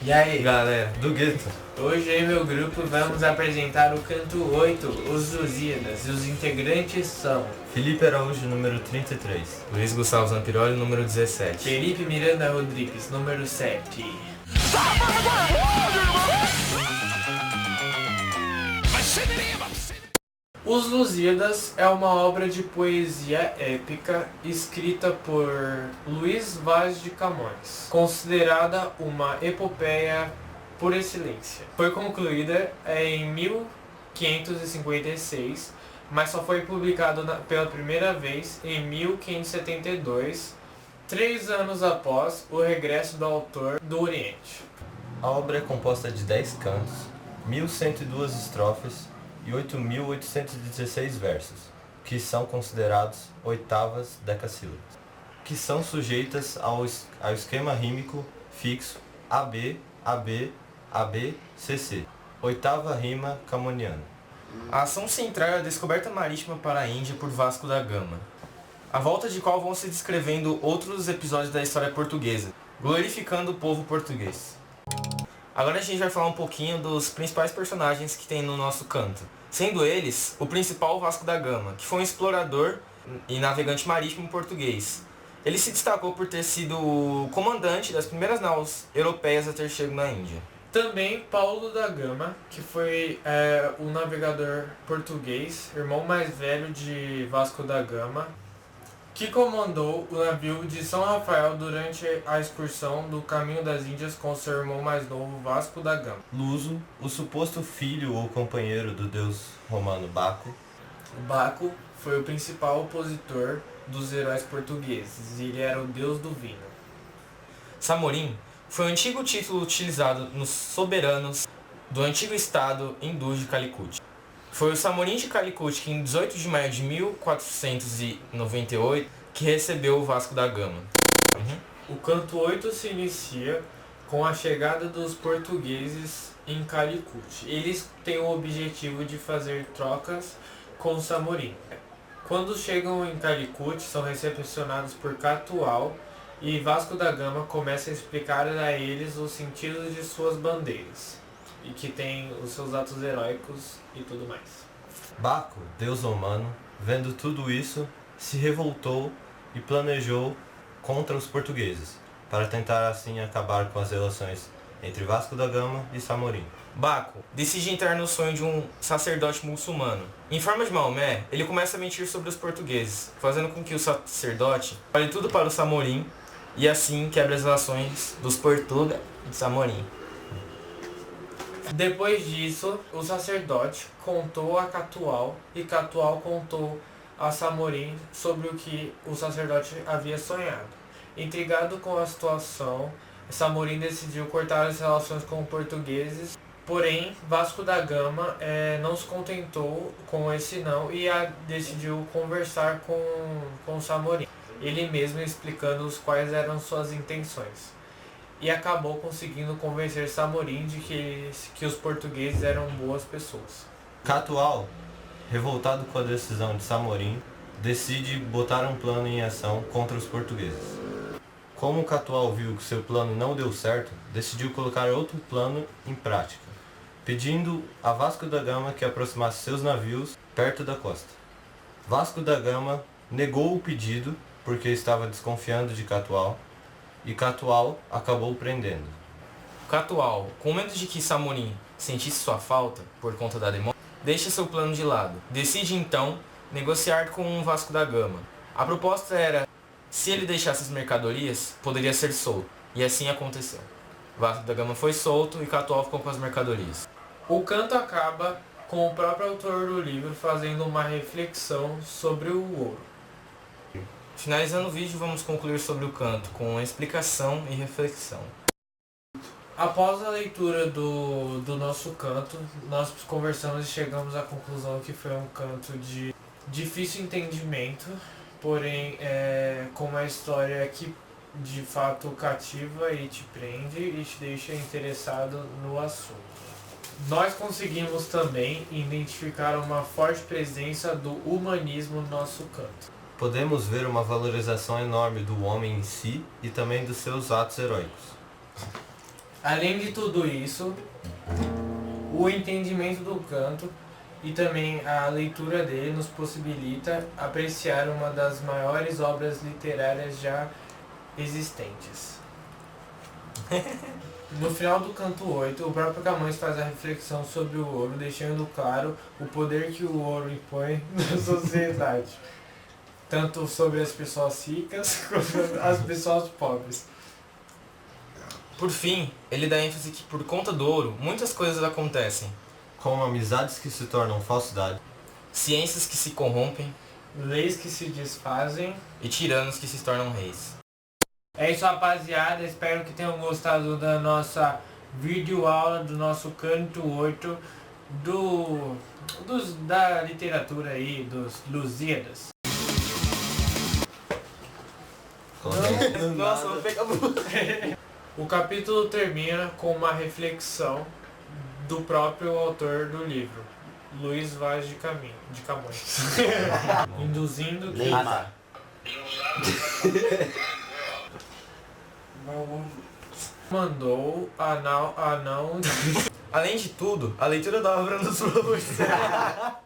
E aí, Galera do gueto, hoje em meu grupo vamos apresentar o canto 8, Os Lusíadas, e os integrantes são Felipe Araújo, número 33. Luiz Gustavo Zampiroli, número 17. Felipe Miranda Rodrigues, número 7. Os Lusíadas é uma obra de poesia épica escrita por Luís Vaz de Camões, considerada uma epopeia por excelência. Foi concluída em 1556, mas só foi publicado pela primeira vez em 1572, 3 anos após o regresso do autor do Oriente. A obra é composta de 10 cantos, 1.102 estrofes e 8.816 versos, que são considerados oitavas decassílabas, que são sujeitas ao esquema rímico fixo AB, AB, AB, CC, oitava rima camoniana. A ação central é a descoberta marítima para a Índia por Vasco da Gama, a volta de qual vão se descrevendo outros episódios da história portuguesa, glorificando o povo português. Agora a gente vai falar um pouquinho dos principais personagens que tem no nosso canto. Sendo eles, o principal Vasco da Gama, que foi um explorador e navegante marítimo português. Ele se destacou por ter sido o comandante das primeiras naus europeias a ter chego na Índia. Também Paulo da Gama, que foi um navegador português, irmão mais velho de Vasco da Gama, que comandou o navio de São Rafael durante a excursão do Caminho das Índias com seu irmão mais novo, Vasco da Gama. Luso, o suposto filho ou companheiro do deus romano Baco. O Baco foi o principal opositor dos heróis portugueses, e ele era o deus do vinho. Samorim foi o antigo título utilizado nos soberanos do antigo estado hindu de Calicut. Foi o Samorim de Calicut que em 18 de maio de 1498 que recebeu o Vasco da Gama. O canto 8 se inicia com a chegada dos portugueses em Calicut. Eles têm o objetivo de fazer trocas com o Samorim. Quando chegam em Calicut, são recepcionados por Catual, e Vasco da Gama começa a explicar a eles o sentido de suas bandeiras, e que tem os seus atos heróicos e tudo mais. Baco, deus romano, vendo tudo isso, se revoltou e planejou contra os portugueses, para tentar assim acabar com as relações entre Vasco da Gama e Samorim. Baco decide entrar no sonho de um sacerdote muçulmano. Em forma de Maomé, ele começa a mentir sobre os portugueses, fazendo com que o sacerdote fale tudo para o Samorim e assim quebra as relações dos Portuga e de Samorim. Depois disso, o sacerdote contou a Catual, e Catual contou a Samorim sobre o que o sacerdote havia sonhado. Intrigado com a situação, Samorim decidiu cortar as relações com os portugueses, porém Vasco da Gama não se contentou com esse não e decidiu conversar com Samorim, ele mesmo explicando quais eram suas intenções. E acabou conseguindo convencer Samorim de que os portugueses eram boas pessoas. Catual, revoltado com a decisão de Samorim, decide botar um plano em ação contra os portugueses. Como Catual viu que seu plano não deu certo, decidiu colocar outro plano em prática, pedindo a Vasco da Gama que aproximasse seus navios perto da costa. Vasco da Gama negou o pedido porque estava desconfiando de Catual, e Catual acabou prendendo. Catual, com medo de que Samorim sentisse sua falta por conta da demora, deixa seu plano de lado. Decide então negociar com o Vasco da Gama. A proposta era, se ele deixasse as mercadorias, poderia ser solto. E assim aconteceu. Vasco da Gama foi solto e Catual ficou com as mercadorias. O canto acaba com o próprio autor do livro fazendo uma reflexão sobre o ouro. Finalizando o vídeo, vamos concluir sobre o canto com uma explicação e reflexão. Após a leitura do nosso canto, nós conversamos e chegamos à conclusão que foi um canto de difícil entendimento, porém com uma história que de fato cativa e te prende e te deixa interessado no assunto. Nós conseguimos também identificar uma forte presença do humanismo no nosso canto. podemos ver uma valorização enorme do homem em si e também dos seus atos heróicos. Além de tudo isso, o entendimento do canto e também a leitura dele nos possibilita apreciar uma das maiores obras literárias já existentes. No final do canto 8, o próprio Camões faz a reflexão sobre o ouro, deixando claro o poder que o ouro impõe na sociedade, tanto sobre as pessoas ricas quanto as pessoas pobres. Por fim, ele dá ênfase que por conta do ouro, muitas coisas acontecem. Como amizades que se tornam falsidade, Ciências que se corrompem Leis que se desfazem. e tiranos que se tornam reis. É isso, rapaziada. Espero que tenham gostado da nossa videoaula do nosso canto 8 da literatura aí, dos Lusíadas. Nossa, vou pegar O capítulo termina com uma reflexão do próprio autor do livro, Luiz Vaz de Camões, induzindo que Neymar. mandou a não Além de tudo, a leitura da obra nos proporciona